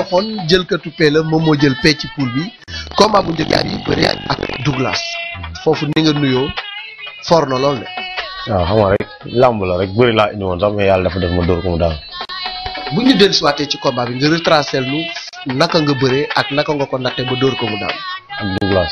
waxoon jëlkatu pee la moom moo jël pee ci poule bi combat bu njëkk yi bëri ak Douglas foofu ni nga nuyoo for na lool de. waaw xam nga rek làmb la rek bëri laa indi woon sax mais yàlla dafa def ma dóor ko mu daal. bu ñu dellusiwaatee ci combat bi nga retracé nu naka nga bëree ak naka nga ko natte ba dóor ko mu daal. ak Douglas.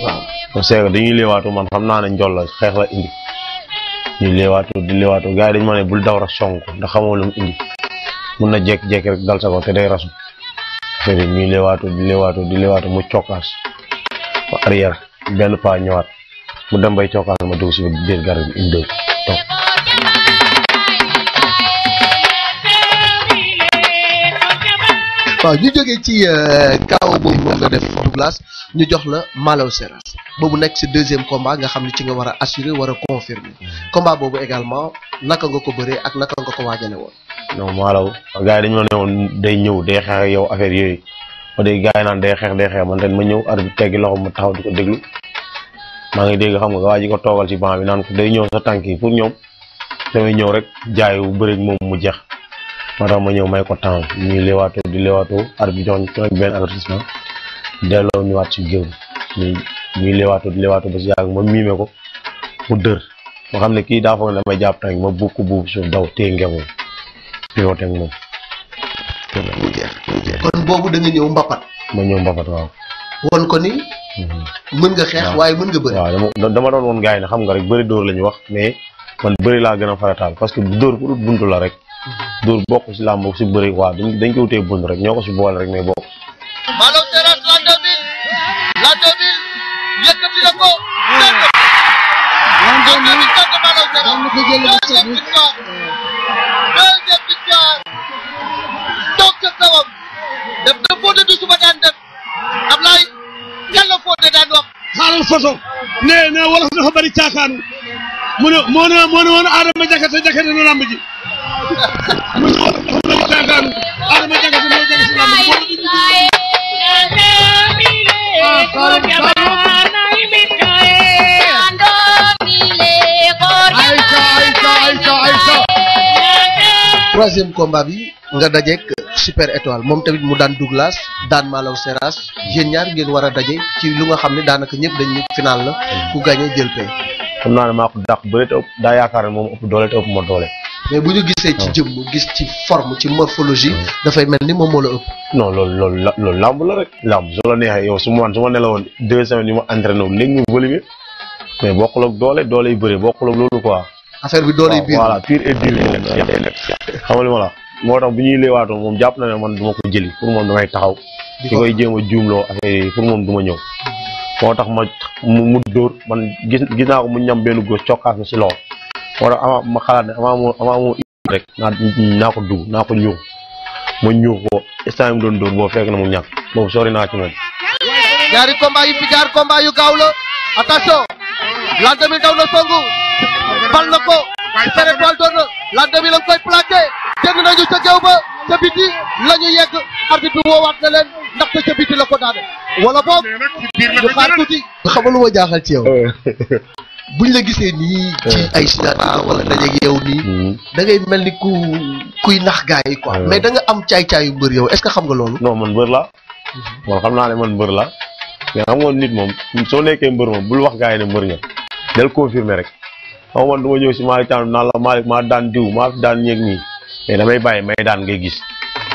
waaw parce que dañuy leewaatu man xam naa ne njool la xeex la indi ñu leewaatu di leewaatu gars yi dañu ma ne bul daw rek song ko ndax xamoo lu mu indi mun na jékki-jékki rek dal sa kaw te day rasu affaire yi ñuy leewaatu di leewaatu mu cokkaas ma arrière benn pas ñëwaat mu dem bay cokkaas ma dugg si biir garab bi indi toog. waaw ñu jógee ci kaw boobu moom nga def Douglas ñu jox la Malaw Seras boobu nekk si deuxième combat nga xam ne ci nga war a assurer war a confirmer combat boobu également naka nga ko bëree ak naka nga ko waajale woon. non Malaw gars yi dañu ma ne woon day ñëw day xeex ak yow affaire yooyu ma day gars yi naan day xeex man tamit ma ñëw arbitre teggi loxo ma taxaw di ko déglu maa ngi dégg xam nga waa ji ko toogal ci banc bi naan ko day ñëw sa tànk yi pour ñoom damay ñëw rek jaayu bëri moom mu jeex. moo tax ma ñëw may ko temps ñuy leewaatoo di leewaatoo arbitre jox ñu benn avertissement delloo ñu waat ci géew ñuy leewaatoo di leewaatoo ba si yàgg ma miime ko mu dër ma xam ne kii daa foog ne damay jàpp tànk ma buub ko buub suuf daw téye ngeen moom ñoo teg moom. mu jeex kon boobu da nga ñëw mbapat. ma ñëw mbapat waaw. won ko ni. mën nga xeex waaye mën nga bëri. waaw dama doon woon gars yi ne xam nga rek bëri dóor la ñu wax mais man bëri laa gën a farataal parce que dóor pour buntu la rek. dóor bokk si làmb si bëri waaw dañ ko wutee bunt rek ñoo ko si boole rek mais bokk. Malaw Seras l'an 2000 yëkkati na ko. l'an 2000 tàgg Malaw Seras deuxième victoire toog ca kawam def na Fodé du suba daan def Ablaye yàlla Fodé daan wax. xaaral photo ne wolof dafa bari caakaanu mu ne moo ne woon Adama Jakate na lamb ji. troisième combat bi nga dajeek Super Étoile moom tamit mu daan Douglas daan Malaw Seras yéen ñaar ngeen war a daje ci lu nga xam ne daanaka ñëpp dañu final la ku gagné jël pay. xam naa ne maa ko dàq bëri te ëpp daa yaakaar ne moom ëpp doole te ëpp ma doole. mais bu ñu gisee ci jëmm gis ci forme ci morphologie dafay mel ni moom moo la ëpp. non loolu làmb la rek. làmb su la neexee yow su ma ne la woon 2 semaines yu ma entraîné wu léegi ñu volume mais bokkul ak doole yu bëri bokkul ak loolu quoi. affaire bi doole yu biir voilà pure et dure xam nga li ma la moo tax bu ñuy leewaatoo moom jàpp na ne man du ma ko jëli pour moom damay taxaw. di koy jéem a juumloo affaire yi pour moom du ma ñëw. moo tax mu dóor man gis naa ko mu ñam benn góos cokkaas na si loxo. moo tax ma xalaat ne avant moo rek naa ko dugg naa ko ñuux ma ñuux ko instant yi mu doon dóor boo fekk na mu ñàkk boobu sori naa ci moom. ñaari combat yi fi jaar combat yu gaaw la attention l'an 2000 daw na songu bal na ko Super Étoile door na l'an 2000 la koy plaqué génn nañu ca géew ba ca biti la ñu yegg arbitre bi woowaat na leen ndaxte ca biti la ko daane wala boog ñu xaar tuuti. xam nga lu ma jaaxal ci yow. buñ la gisee nii ci ay signature wala dajeeg yow nii da ngay mel ni kuy nax gars yi quoi mais da nga am caay-caay yu mbër yow est-ce que xam nga loolu. non man mbër la man xam naa ne man mbër la mais xam nga nit moom soo nekkee mbër moom bul wax gars yi ne mbër nga del confirmer rek xam nga man du ma ñëw si Malick Thiam naan la Malick maa daan diw maa fi daan ñeeg nii mais damay bàyyi may daan ngay gis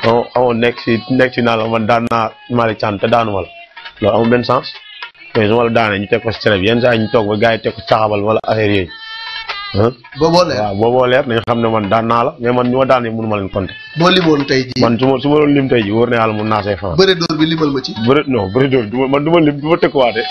xam nga nekk si naan la man daan naa Malick Thiam te daanuma la loolu amul benn sens. mais su ma la daanee ñu teg ko si télé bi yenn saa yi ñu toog ba gars yi teg ko caxabal wala affaire yooyu. booboo leer waaw booboo leer nañu xam ne man daan naa la mais man ñu ma daan yi mënu ma leen compter. boo limoon tey jii man su ma doon lim tey jii wóor na yàlla mun naa say fan. bëre dóor bi limal ma ci. bëre dóor man du ma lim du ma tëkkuwaate.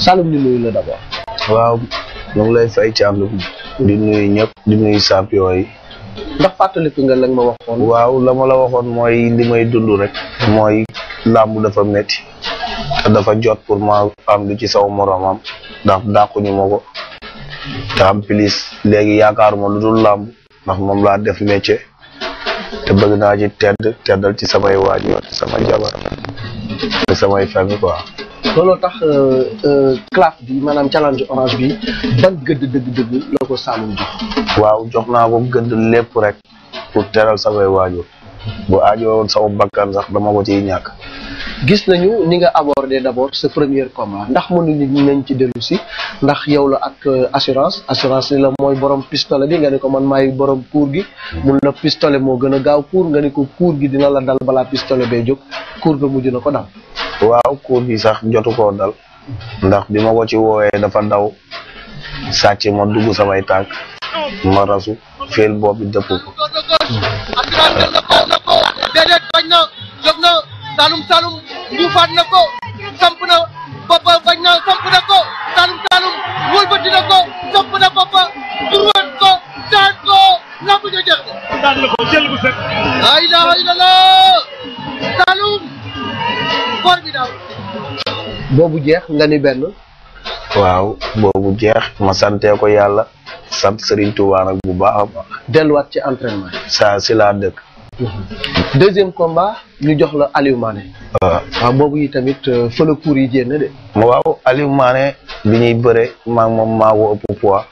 Saloum ñu nuyu la d'abord. waaw ñu ngi lay fay ci ànd di nuyu ñëpp di nuyu champion yi. ndax fàttaliku nga lañ ma waxoon. waaw la ma la waxoon mooy li may dund rek mooy làmb dafa metti te dafa jot pour ma am lu ci saw moromam ndax dàquñu ma ko te am plus léegi yaakaaruma lu dul làmb ndax moom laa def métier te bëgg naa ci teddal ci samay waajur sama jabar te samay famille quoi. looloo tax CLAF bi maanaam challenge orange bi ban gëdd dëgg-dëgg la ko Saloum jox. waaw jox naa ko gëdd lépp rek pour teral samay waajur bu aajowoon sama bakkan sax dama ko ciy ñàkk. gis nañu ni nga abordé d'abord ce premier combat ndax mënuñu nañ ci dellu si ndax yow la ak assurance ni la mooy borom pistolet bi nga ne ko man maay borom kuur gi mun na pistolet moo gën a gaaw kuur nga ne ko kuur gi dina la dal balaa pistolet bee jóg kuur ga mujj na ko dal. waaw kuur gi sax jotu koo dal ndax bi ma ko ci woowee dafa daw sàcc ma dugg samay tànk ma rasu féel boobu dëpp ko. déedéet bañ na jóg na Saloum buufaat na ko samp na boppa bañ na samp na ko Saloum wëlbati na ko samp na boppa durwat ko daan ko lamb ja jeex daan na ko jël bu set. la ilaha illallah Saloum formidable. boobu jeex nga ni benn. waaw boobu jeex ma santee ko yàlla sant Serigne Touba nag bu baax a baax. delluwaat ci entraînement. saa si laa dëkk. deuxième combat ñu jox la Aliou Mané. waaw boobu yi tamit fa la kuur yi jénn de. waaw Aliou Mané bi ñuy bëre maa moom maa ko ëpp poids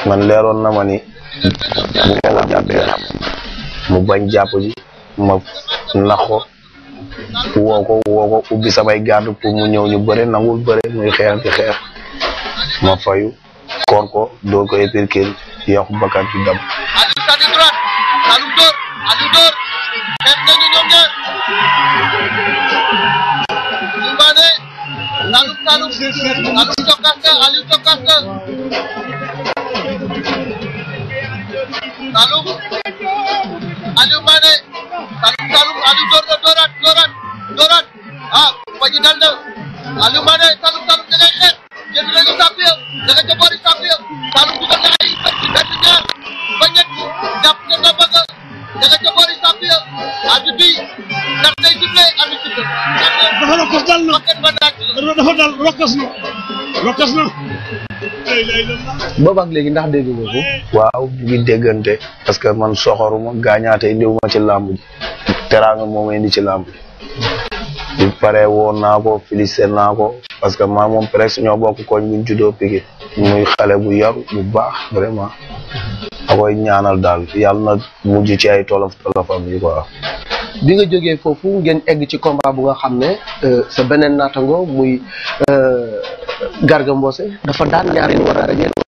man leeroon na ma ni bu ma ko jàppee mu bañ jàpp ji ma nax ko woo ko ubbi samay garde pour mu ñëw ñu bëre nangul bëre muy xeex di xeex ma fayu koor ko doo ko épirkil yokk bakkan ci dam. Aliou sànni droite Saloum dóor Aliou dóor def nañu ñoom ñaar Aliou Mané Saloum tokkas na Aliou tokkas na Saloum Aliou Mané Saloum Aliou dóor na dóoraat ah bañu dal na Aliou Mané Saloum da ngay xeex jënd nañu sàpp ya da nga ca boori sàpp ya Saloum dugal na ay benn ñaar ba ñett jàpp na nga bëgg da nga ca boori sàpp ya aju bi ndax day duble aju duble dafa rokkas dal na dafa dal rokkas na. boobu ak léegi ndax dégg nga ko. waaw ñu ngi déggante parce que man soxoruma gaañaate indiwuma ci làmb ji teraanga moom indi ci làmb ji bi pare woon naa ko félicité naa ko parce que maa moom presque ñoo bokk koñ buñ juddoo Pikine muy xale bu yaru bu baax vraiment a koy ñaanal daal yàlla na mujj ci ay tolofam yi quoi. bi nga jógee foofu ngeen egg ci combat bu nga xam ne sa beneen naatango muy Garga Mbossé dafa daan ñaari war a